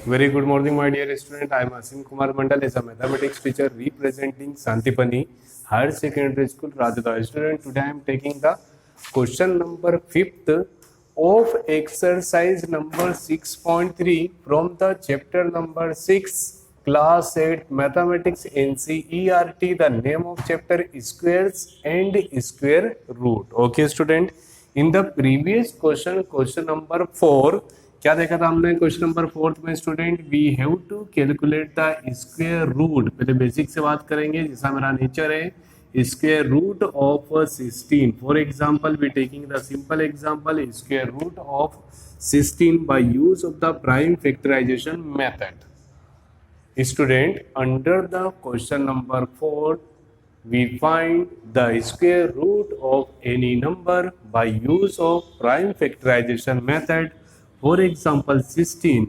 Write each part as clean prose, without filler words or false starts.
Very good morning, my dear student. I am Asim Kumar Mandal as a mathematics teacher representing Santipani Higher Secondary School, Rajada. Student, today I am taking the question number 5th of exercise number 6.3 from the chapter number 6, class 8 mathematics NCERT. The name of chapter is squares and square root. Okay, student. In the previous question number 4, क्या देखा था हमने question number 4 में student, we have to calculate the square root. पहले basic से बात करेंगे, जैसा मेरा नेचर है, square root of 16। For example we taking the simple example square root of 16 by use of the prime factorisation method. Student, under the question number 4 we find the square root of any number by use of prime factorization method. For example, 16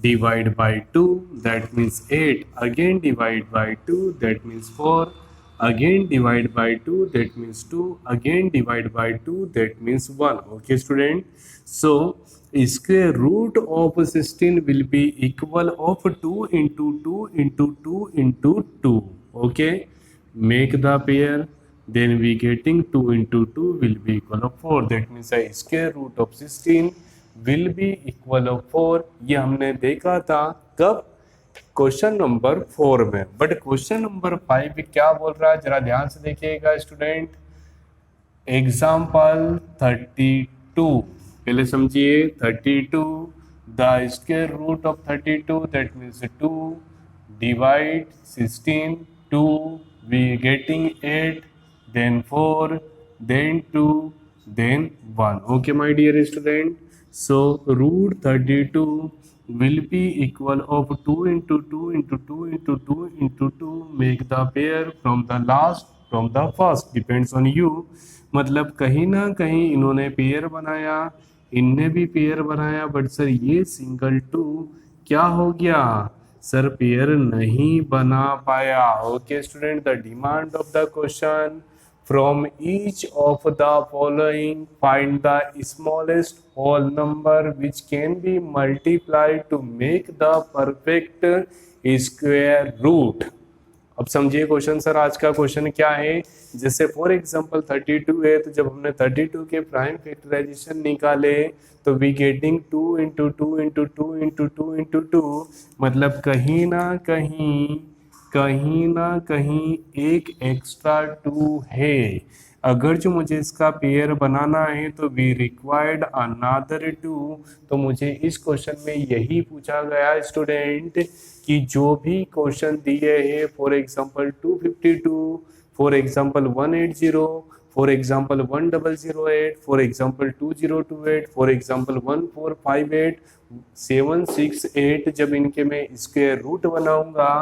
divide by 2, that means 8. Again divide by 2, that means 4. Again divide by 2, that means 2. Again divide by 2, that means 1. Okay, student. So square root of 16 will be equal of 2 into 2 into 2 into 2. Okay. Make the pair, then we getting 2 into 2 will be equal of 4. That means a square root of 16 will be equal of 4. ये हमने देखा था कब? Question number 4 में। But question number 5 क्या बोल रहा है, जरा ध्यान से देखिएगा स्टूडेंट। एग्जाम्पल 32, पहले समझिए 32, the square root of 32 that means 2 divide 16, 2 we getting 8, then 4, then 2, then 1. Okay, my dear student. So root 32 will be equal of 2 into 2 into 2 into 2 into 2. Make the pair from the last from the first, depends on you. मतलब कहीं ना कहीं इन्होंने pair बनाया, इनने भी pair बनाया, but sir ये सिंगल 2 क्या हो गया सर, पेयर नहीं बना पाया। Okay student, the demand of the question, from each of the following find the smallest whole number which can be multiplied to make the perfect square root. अब समझिए question, sir आज का question क्या है। जैसे फॉर एग्जांपल 32 है, तो जब हमने 32 के प्राइम फैक्टराइजेशन निकाले तो we getting 2 into 2 into 2 into 2 into 2, मतलब कहीं ना कहीं एक एक्स्ट्रा 2 है। अगर जो मुझे इसका पेयर बनाना है तो वी रिक्वायर्ड अनदर 2। तो मुझे इस क्वेश्चन में यही पूछा गया स्टूडेंट कि जो भी क्वेश्चन दिए हैं, for example 252, for example 180, for example 1008, for example 2028, for example 1458, 768, जब इनके मैं स्क्वायर रूट बनाऊंगा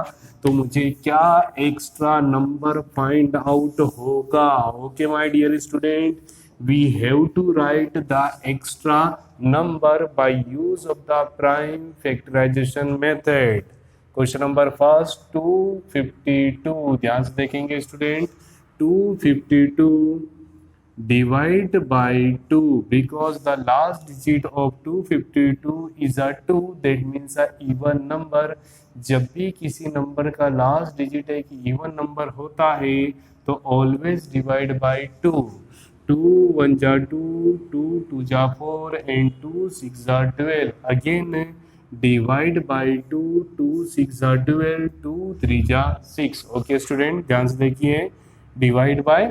तो मुझे क्या एक्स्ट्रा नंबर फाइंड आउट होगा। Okay my dear student, we have to write the extra number by use of the prime factorisation method. Question number first 252, ध्यान से देखेंगे student. 252 divide by 2, because the last digit of 252 is a 2, that means a even number। जब भी किसी number का last digit एक even number होता है तो ऑलवेज डिवाइड बाय 2। 2 1 जा 2, 2 2 जा 4 and 2 6 जा 12। अगेन डिवाइड बाय 2, 2 6 जा 12, 2 3 जा 6। ओके स्टूडेंट, ध्यान से देखिए, डिवाइड बाय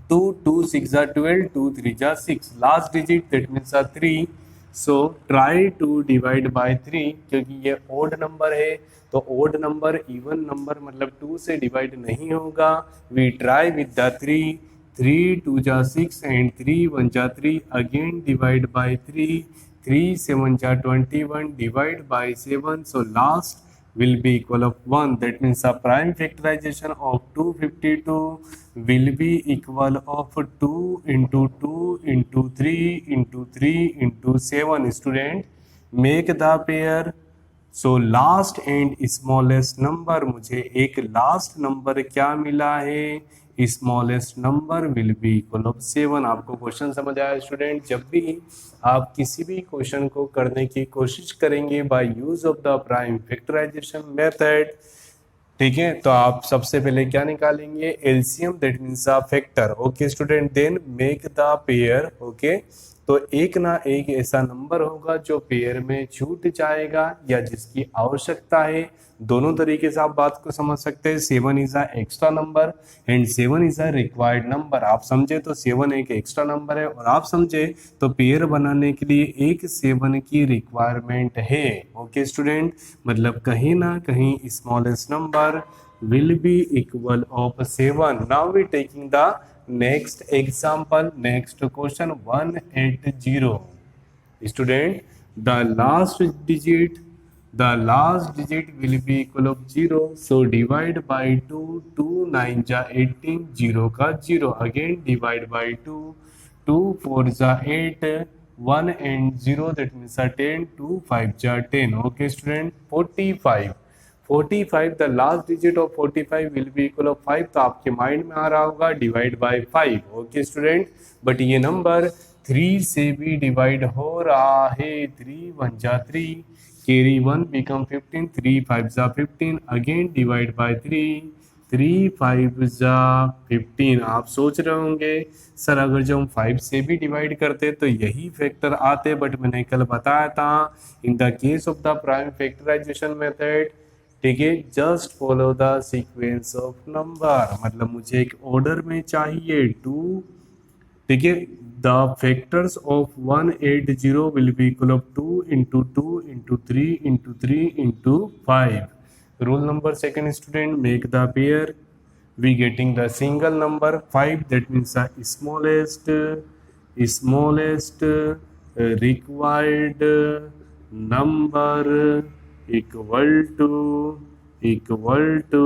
2, 2 6 जा 12, 2 3 जा 6, last digit that means 3। So try to divide by 3, क्योंकि ये ओड नंबर है तो ओड नंबर इवन नंबर मतलब 2 से डिवाइड नहीं होगा। वी ट्राई विद द 3, 3 2 जा 6 एंड 3 1 जा 3। अगेन डिवाइड बाय 3, 3 7 जा 21, divide by 7, so last will be equal of 1. That means the prime factorization of 252 will be equal of 2 into 2 into 3 into 3 into 7. Student, make the pair. So last and smallest number, मुझे एक last number क्या मिला है, smallest number will be equal of 7। आपको question समझ आया student? जब भी आप किसी भी क्वेश्चन को करने की कोशिश करेंगे by use of the prime factorisation method, ठीक है, तो आप सबसे पहले क्या निकालेंगे? LCM, that means a factor. Okay student, then make the pair. Okay, तो एक ना एक ऐसा नंबर होगा जो पेयर में छूट जाएगा या जिसकी आवश्यकता है। दोनों तरीके से आप बात को समझ सकते हैं। 7 is a extra number and 7 is a required number. आप समझे तो 7 एक एक्स्ट्रा नंबर है, और आप समझे तो पेयर बनाने के लिए एक 7 की रिक्वायरमेंट है। ओके स्टूडेंट, मतलब कहीं ना कहीं smallest number will be equal of 7. Now we taking the next example, next question 180. Student, the last digit will be equal of 0. So divide by 2, 2 9 ja 18, 0 का 0. Again divide by 2, 2 4 ja 8, 1 and 0, that means a 10, 2 5 ja 10. Okay student, 45, 45 the last digit of 45 will be equal of 5। तो आपके mind में आ रहा होगा divide by 5। Okay student, but ये number 3 से भी divide हो रहा है। 3 1 जा 3, कैरी 1 बिकम 15, 3 5 जा 15, अगेन डिवाइड बाय 3, 3 5 जा 15। आप सोच रहे होंगे सर अगर जो हम 5 से भी डिवाइड करते तो यही फैक्टर आते, बट मैंने कल बताया था in the case of the prime factorisation method, ठीक है, just follow the sequence of number. मतलब मुझे एक ऑर्डर में चाहिए 2, ठीक है, the factors of 180 will be equal of 2 into 2 into 3 into 3 into 5। Rule number second student, make the pair, we getting the single number 5, that means the smallest required number equal to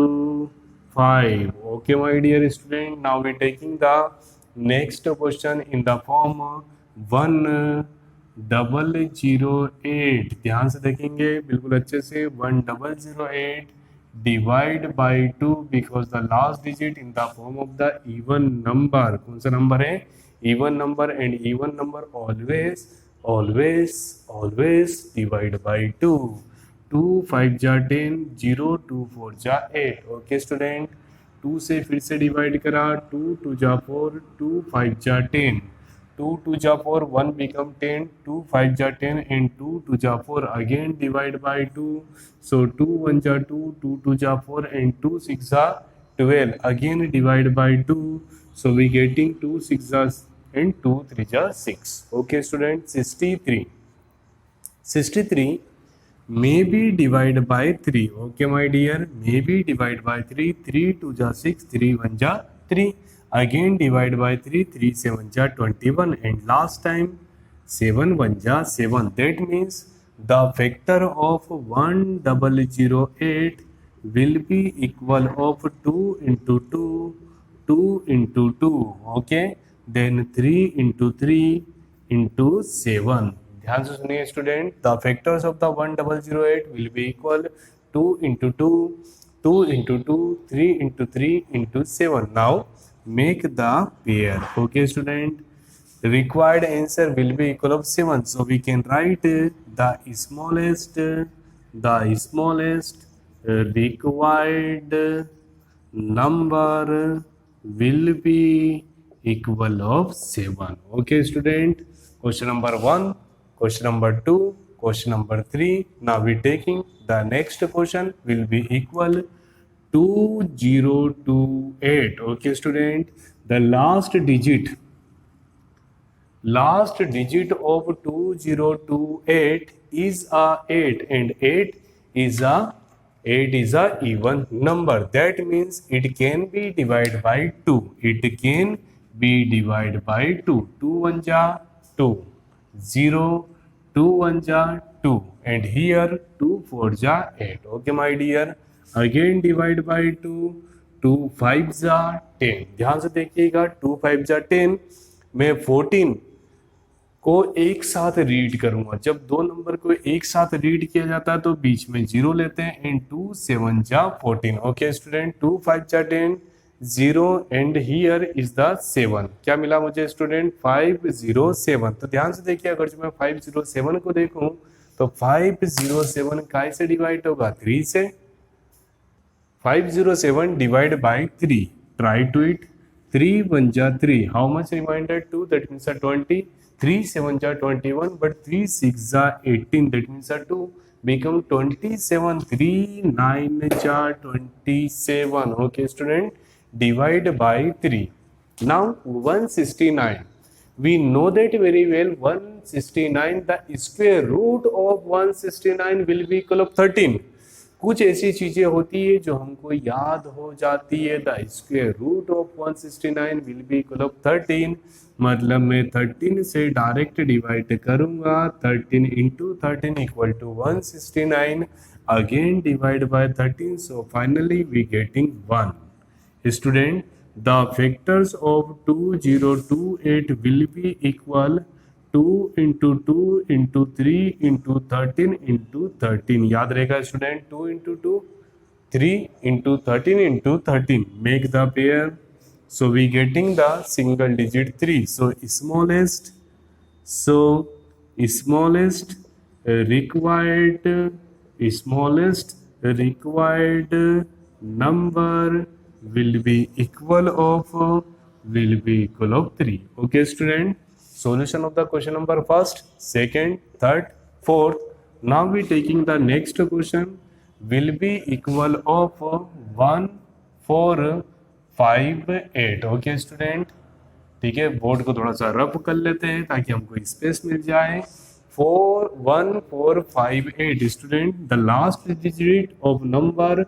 5. Okay my dear student, now we taking the next question in the form 1008। ध्यान से देखेंगे बिल्कुल अच्छे से। 1008 divide by 2 because the last digit in the form of the even number. कौन सा number है? Even number, and even number always divide by 2। 2 5 जा 10, 0 2 4 जा 8। ओके स्टूडेंट, 2 से फिर से डिवाइड करा, 2 2 जा 4, 2 5 जा 10, 2 2 जा 4, 1 become 10, 2 5 जा 10 and 2 2 जा 4, again divide by 2, so 2 1 जा 2, 2 2 जा 4 and 2 6 जा 12, again divide by 2, so we getting 2 6 जा and 2 3 जा 6। okay student, 63 may be divide by 3। okay my dear, may be divide by 3, 3 2 जा 6, 3 1 जा 3, again divide by 3, 3 7 जा 21 and last time 7 1 जा 7। that means the factor of 1008 will be equal of 2 into 2, 2 into 2, okay, then 3 into 3 into 7। ध्यान से सुनिए student, the factors of the 1008 will be equal 2 into 2, 2 into 2, 3 into 3 into 7। Now make the pair. Okay student, required answer will be equal of 7, so we can write the smallest required number will be equal of 7। okay student, question number 1, question number 2, question number 3, now we taking the next question will be equal 2028। okay student, the last digit of 2028 is a 8 and 8 is a even number, that means it can be divided by 2, it can be divided by 2, 2 1 ja 2, 0 2 1 ja 2 and here 2 4 ja 8। okay my dear, again divide by 2, 2 5 जा 10। ध्यान से देखिएगा, 2 5 जा 10, मैं 14 को एक साथ read करूंगा। जब दो नंबर को एक साथ रीड किया जाता है तो बीच में 0 लेते हैं एंड 2 7 जा 14। ओके स्टूडेंट, 2 5 जा 10 0 एंड हियर इज द 7। क्या मिला मुझे स्टूडेंट? 507। तो ध्यान से देखिए, अगर जो मैं 507 को देखूं तो 507 काय से डिवाइड होगा? 3 से। 507 divide by 3, try to it. 3 1 जा 3, how much remainder? 2, that means 20। 3 7 जा 21, but 3 6 जा 18, that means 2 become 27। 3 9 जा 27। okay student, divide by 3। now 169, we know that very well, 169, the square root of 169 will be equal of 13। कुछ ऐसी चीजें होती है जो हमको याद हो जाती है। The square root of 169 will be equal of 13। मतलब मैं 13 से डायरेक्ट डिवाइड करूंगा। 13 into 13 equal to 169, again divide by 13, so finally we getting 1। Student, the factors of 2028 will be equal 2 into 2 into 3 into 13 into 13। याद रहेगा student? 2 into 2, 3 into 13 into 13, make the pair. So we getting the single digit 3। So smallest required number will be equal of 3। okay student, solution of the question number first, second, third, fourth। now we taking the next question, will be equal of 1 4 5 8। okay student, ठीक है, board को थोड़ा सा rough कर लेते हैं ताकि हमको स्पेस मिल जाए। 4 1 4 5 8 student, the last digit of number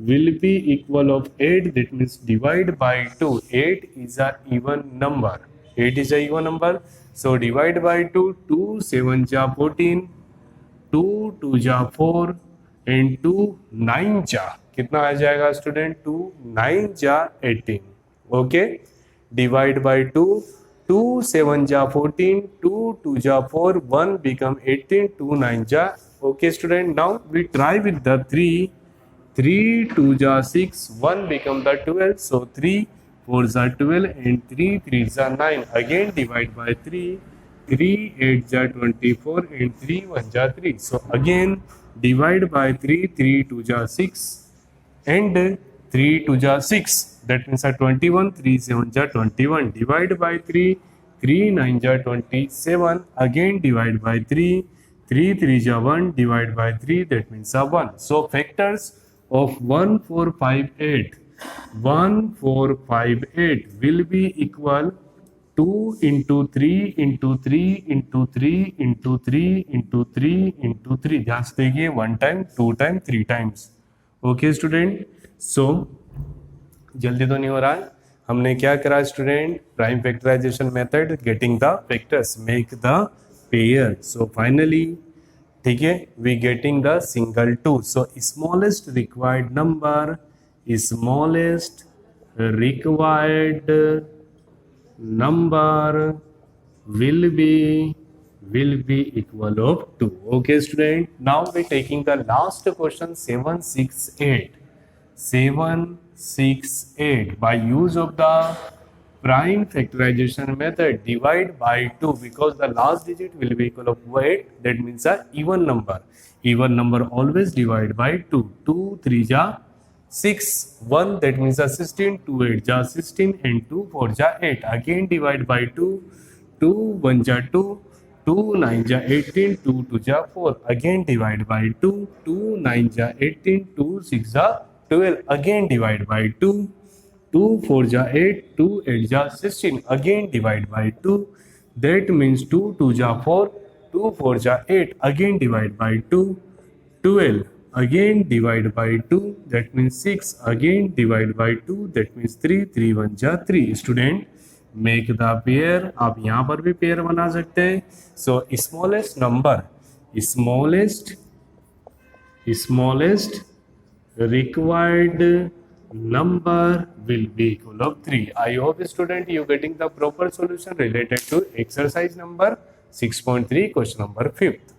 will be equal of 8, that means divide by 2। 8 is a even number, 8 is a even number, so divide by 2। 2 7 जा 14, 2 2 जा 4 and 2 9 जा कितना आ जाएगा स्टूडेंट? 2 9 जा 18। Okay, divide by 2। 2 7 जा 14, 2 2 जा 4, 1 become 18, 2 9 जा। Okay student, now we try with the 3। 3 2 जा 6, 1 become the 12, so 3 4 जा 12 and 3 3 जा 9, again divide by 3। 3 8 जा 24 and 3 1 जा 3, so again divide by 3। 3 2 जा 6 and 3 2 जा 6, that means 21। 3 7 जा 21, divide by 3। 3 9 जा 27, again divide by 3। 3 3 जा 1, divide by 3, that means 1। so factors of 1458 will be equal 2 into 3 into 3 into 3 into 3 into 3 into 3। ध्यान से देखिए, 1 time 2 time 3 times. Okay student, so जल्दी तो नहीं हो रहा है। हमने क्या करा student? Prime factorisation method, getting the factors, make the pair. So finally, ठीक है, we getting the single 2। So smallest required number, smallest required number will be equal of 2। okay student, now we taking the last question, 768 by use of the prime factorization method, divide by 2 because the last digit will be equal of 8, that means a even number always divide by 2। 2 3 जा 6, 1 that means a 16, 2 8 जा 16 and 2 4 जा 8, again divide by 2। 2 1 जा 2, 2 9 जा 18, 2 2 जा 4, again divide by 2। 2 9 जा 18, 2 6 जा 12, again divide by 2। 2 4 जा 8, 2 8 जा 16, again divide by 2, that means 2 2 जा 4, 2 4 जा 8, again divide by 2। 12 again divide by 2, that means 6, again divide by 2, that means 3। 3 1 जा 3। Student, make the pair. आप यहाँ पर भी पेयर बना सकते हैं। सो smallest required number will be equal of 3। I hope student you getting the proper solution related to exercise number 6.3 question number 5th।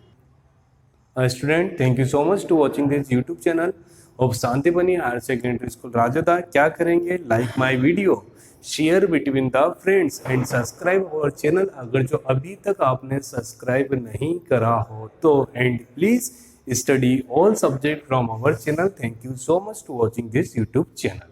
Student, thank you so much to watching this YouTube channel of Shantibani higher secondary school Rajda. क्या करेंगे? Like my video, share between the friends and subscribe our channel अगर जो अभी तक आपने subscribe नहीं करा हो तो। And please study all subject from our channel. Thank you so much to watching this YouTube channel.